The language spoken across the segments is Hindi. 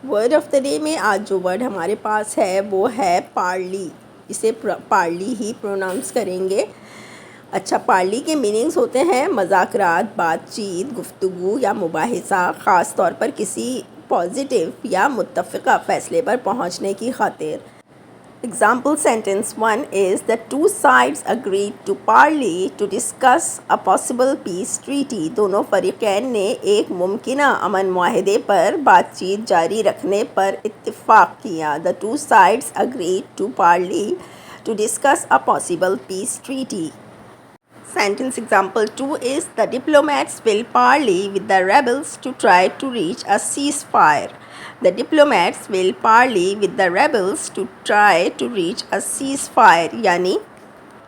वर्ड ऑफ द डे में आज जो वर्ड हमारे पास है वो है पार्ली। इसे पार्ली ही प्रोनाउंस करेंगे। अच्छा, पार्ली के मीनिंग्स होते हैं मज़ाकरात, बातचीत, गुफ्तगू या मुबाहिसा, ख़ास तौर पर किसी पॉजिटिव या मुत्तफ़िक़ा फ़ैसले पर पहुंचने की खातिर। Example sentence 1 is the two sides agreed to parley to discuss a possible peace treaty. दोनों फ़रीक़ैन ने एक मुमकिना अमन मुआहदे पर बातचीत जारी रखने पर इत्तिफ़ाक़ किया। The two sides agreed to parley to discuss a possible peace treaty. Sentence example 2 is the diplomats will parley with the rebels to try to reach a ceasefire. The diplomats will parley with the rebels to try to reach a ceasefire. यानी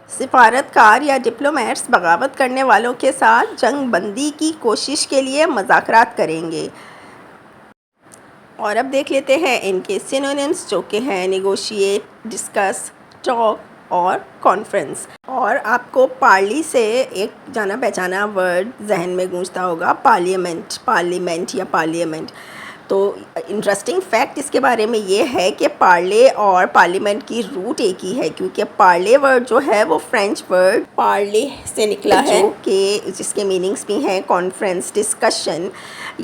सिफारतकार या डिप्लोमेट्स बगावत करने वालों के साथ जंग बंदी की कोशिश के लिए मज़ाकरात करेंगे। और अब देख लेते हैं इनके सिनोनिम्स जो कि हैं नेगोशिएट, डिस्कस, टॉक और कॉन्फ्रेंस। और आपको पार्ली से एक जाना पहचाना वर्ड जहन में गूंजता होगा, पार्लियामेंट या पार्लियामेंट। तो इंटरेस्टिंग फैक्ट इसके बारे में ये है कि पार्ले और पार्लियामेंट की रूट एक ही है, क्योंकि पार्ले वर्ड जो है वो फ्रेंच वर्ड पार्ले से निकला है कि जिसके मीनिंग्स भी हैं कॉन्फ्रेंस, डिस्कशन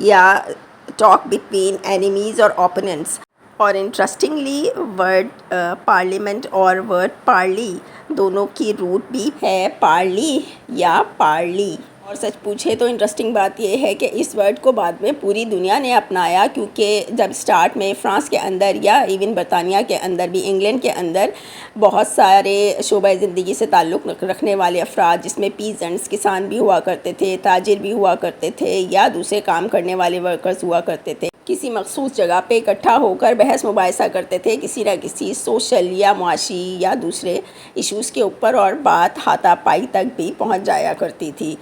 या टॉक बिटवीन एनिमीज़ और ओपोनेंट्स। और इंटरेस्टिंगली वर्ड पार्लियामेंट और वर्ड पार्ली दोनों की रूट भी है पार्ली या पार्ली। और सच पूछे तो इंटरेस्टिंग बात यह है कि इस वर्ड को बाद में पूरी दुनिया ने अपनाया, क्योंकि जब स्टार्ट में फ़्रांस के अंदर या इवन बरतानिया के अंदर भी, इंग्लैंड के अंदर बहुत सारे शोबा ज़िंदगी से ताल्लुक़ रखने वाले अफराद, जिसमें पीजेंट्स किसान भी हुआ करते थे, ताजिर भी हुआ करते थे या दूसरे काम करने वाले वर्कर्स हुआ करते थे, किसी मखसूस जगह पे इकट्ठा होकर बहस मुबाहिसा करते थे किसी न किसी सोशल या मुआशी या दूसरे इश्यूज़ के ऊपर, और बात हाथापाई तक भी पहुंच जाया करती थी।